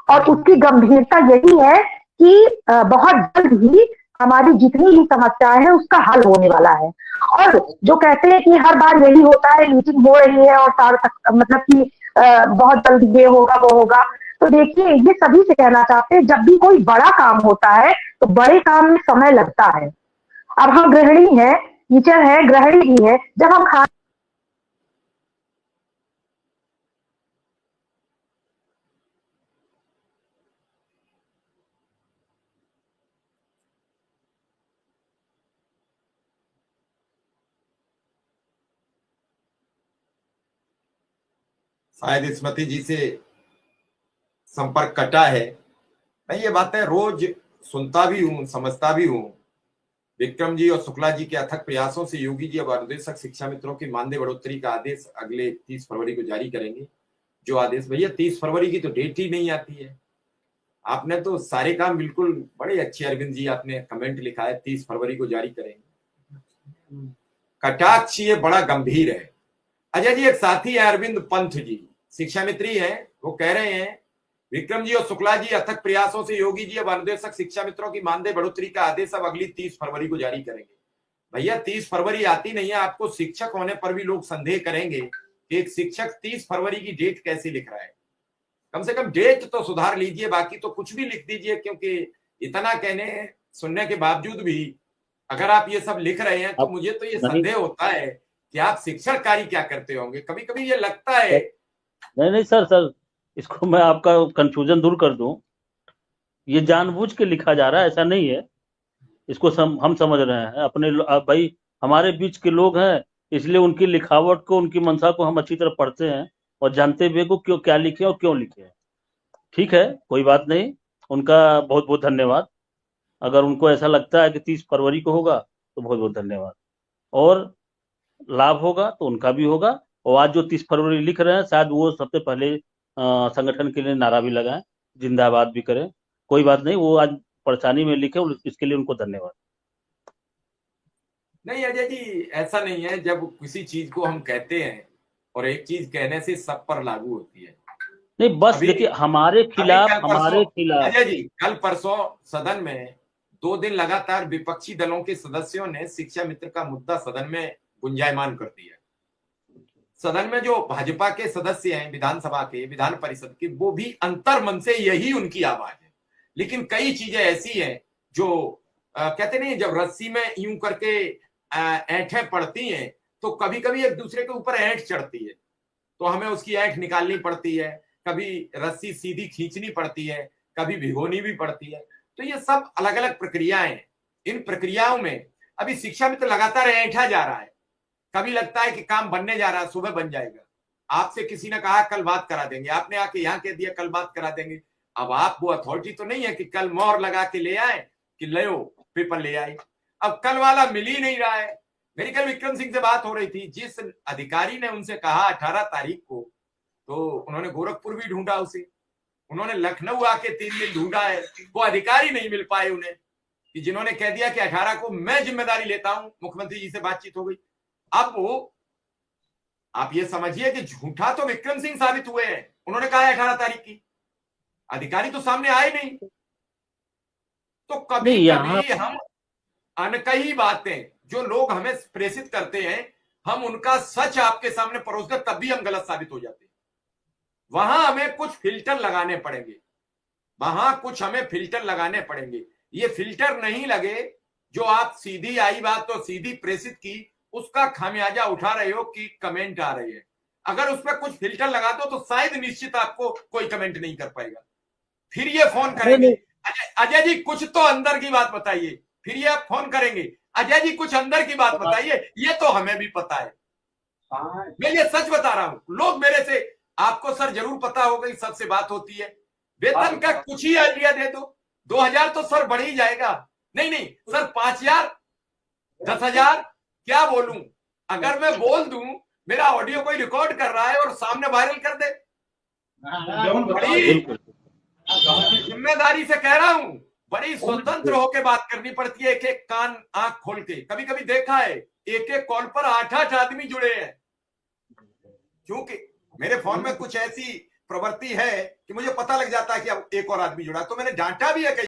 और उसकी गंभीरता यही है कि बहुत जल्द ही हमारी जितनी भी समस्याएं हैं उसका हल होने वाला है। और जो कहते हैं कि हर बार यही होता है, मीटिंग हो रही है और सार तक मतलब कि बहुत जल्द ये होगा वो होगा। तो देखिए, ये सभी से कहना चाहते हैं, जब भी कोई बड़ा काम होता है तो बड़े काम में समय लगता है। अब हम गृहिणी हैं, टीचर है, गृहिणी भी है, जब हम खाना शायद स्मृति जी से संपर्क कटा है। मैं ये बातें रोज सुनता भी हूँ, समझता भी हूँ। विक्रम जी और शुक्ला जी के अथक प्रयासों से योगी जी अब अनुदेशक शिक्षा मित्रों की मानदेय बढ़ोतरी का आदेश अगले 30 फरवरी को जारी करेंगे। जो आदेश, भैया 30 फरवरी की तो डेट ही नहीं आती है। आपने तो सारे काम बिल्कुल बड़े अच्छे, अरविंद जी आपने कमेंट लिखा है 30 फरवरी को जारी करेंगे। कटाक्ष ये बड़ा गंभीर है। अजय जी, एक साथी है अरविंद पंथ जी, शिक्षा मित्री है, वो कह रहे हैं विक्रम जी और शुक्ला जी अथक प्रयासों से योगी जी अब अनुदेशक शिक्षा मित्रों की मानदेय बढ़ोतरी का आदेश अब अगली 30 फरवरी को जारी करेंगे। भैया 30 फरवरी आती नहीं है, आपको शिक्षक होने पर भी लोग संदेह करेंगे कि एक शिक्षक 30 फरवरी की डेट कैसे लिख रहा है। कम से कम डेट तो सुधार लीजिए, बाकी तो कुछ भी लिख दीजिए, क्योंकि इतना कहने सुनने के बावजूद भी अगर आप ये सब लिख रहे हैं तो अब मुझे तो ये नहीं संदेह होता है कि आप शिक्षण कार्य क्या करते होंगे। कभी कभी ये लगता है। सर, नहीं नहीं सर सर, इसको मैं आपका कंफ्यूजन दूर कर दूं। ये जानबूझ के लिखा जा रहा है, ऐसा नहीं है। इसको हम समझ रहे हैं अपने भाई, हमारे बीच के लोग हैं, इसलिए उनकी लिखावट को, उनकी मंशा को हम अच्छी तरह पढ़ते हैं और जानते हुए को क्यों क्या लिखे और क्यों लिखे हैं। ठीक है, कोई बात नहीं। उनका बहुत बहुत धन्यवाद। अगर उनको ऐसा लगता है कि 30 फरवरी को होगा तो बहुत बहुत धन्यवाद। और लाभ होगा तो उनका भी होगा। और आज जो 30 फरवरी लिख रहे हैं, शायद वो सबसे पहले संगठन के लिए नारा भी लगाएं, जिंदाबाद भी करें। कोई बात नहीं, वो आज परेशानी में लिखे और इसके लिए उनको धन्यवाद। नहीं अजय जी, ऐसा नहीं है। जब किसी चीज को हम कहते हैं और एक चीज कहने से सब पर लागू होती है। नहीं बस अभी देखिए, हमारे अभी खिलाफ, कल परसों, हमारे खिलाफ। अजय जी कल परसों सदन में 2 दिन लगातार विपक्षी दलों के सदस्यों ने शिक्षा मित्र का मुद्दा सदन में गुंजायमान कर दिया। सदन में जो भाजपा के सदस्य हैं, विधानसभा के, विधान परिषद के, वो भी अंतर मन से यही उनकी आवाज है। लेकिन कई चीजें ऐसी हैं जो कहते नहीं, जब रस्सी में यूं करके ऐंठें पड़ती हैं तो कभी कभी एक दूसरे के ऊपर ऐंठ चढ़ती है, तो हमें उसकी ऐंठ निकालनी पड़ती है। कभी रस्सी सीधी खींचनी पड़ती है, कभी भिगोनी भी पड़ती है। तो ये सब अलग अलग प्रक्रियाएं हैं। इन प्रक्रियाओं में अभी शिक्षा मित्र लगातार ऐंठा जा रहा है। कभी लगता है कि काम बनने जा रहा है, सुबह बन जाएगा। आपसे किसी ने कहा कल बात करा देंगे, आपने आके यहाँ कह दिया कल बात करा देंगे। अब आप वो अथॉरिटी तो नहीं है कि कल मोहर लगा के ले आए कि ले पेपर ले आए। अब कल वाला मिल ही नहीं रहा है। मेरी कल विक्रम सिंह से बात हो रही थी, जिस अधिकारी ने उनसे कहा 18 तारीख को, तो उन्होंने गोरखपुर भी ढूंढा उसे, उन्होंने लखनऊ आके 3 दिन ढूंढा है, वो अधिकारी नहीं मिल पाए उन्हें, कि जिन्होंने कह दिया कि 18 को मैं जिम्मेदारी लेता हूं। मुख्यमंत्री जी से बातचीत हो गई। अब वो, आप ये समझिए कि झूठा तो विक्रम सिंह साबित हुए हैं। उन्होंने कहा 18 तारीख की, अधिकारी तो सामने आए नहीं। तो कभी नहीं यहाँ, कभी हम अनकही बातें जो लोग हमें प्रेषित करते हैं, हम उनका सच आपके सामने परोस कर तब भी हम गलत साबित हो जाते हैं। वहां हमें कुछ फिल्टर लगाने पड़ेंगे, वहां कुछ हमें फिल्टर लगाने पड़ेंगे। ये फिल्टर नहीं लगे, जो आप सीधी आई बात तो सीधी प्रेषित की, उसका खामियाजा उठा रहे हो कि कमेंट आ रहे हैं। अगर उस पर कुछ फिल्टर लगा दो तो शायद निश्चित आपको कोई कमेंट नहीं कर पाएगा। फिर ये फोन नहीं करेंगे, नहीं, अजय जी कुछ तो अंदर की बात बताइए। फिर ये आप फोन करेंगे, अजय जी कुछ अंदर की बात बताइए। ये तो हमें भी पता है, मैं ये सच बता रहा हूं। लोग मेरे से, आपको सर जरूर पता होगा, सबसे बात होती है, वेतन का कुछ ही आइडिया दे दो, 2000 तो सर बढ़ ही जाएगा। नहीं नहीं सर, 5000, 10,000, क्या बोलूं? अगर मैं बोल दूं, मेरा ऑडियो कोई रिकॉर्ड कर रहा है और सामने वायरल कर दे, बड़ी बिल्कुल। जिम्मेदारी से कह रहा हूं, बड़ी स्वतंत्र होकर बात करनी पड़ती है। एक एक कान आंख खोल के। कभी कभी देखा है, एक एक कॉल पर 8-8 आदमी जुड़े हैं, क्योंकि मेरे फोन में कुछ ऐसी प्रवृत्ति है कि मुझे पता लग जाता है कि अब एक और आदमी जुड़ा, तो मैंने डांटा भी है कई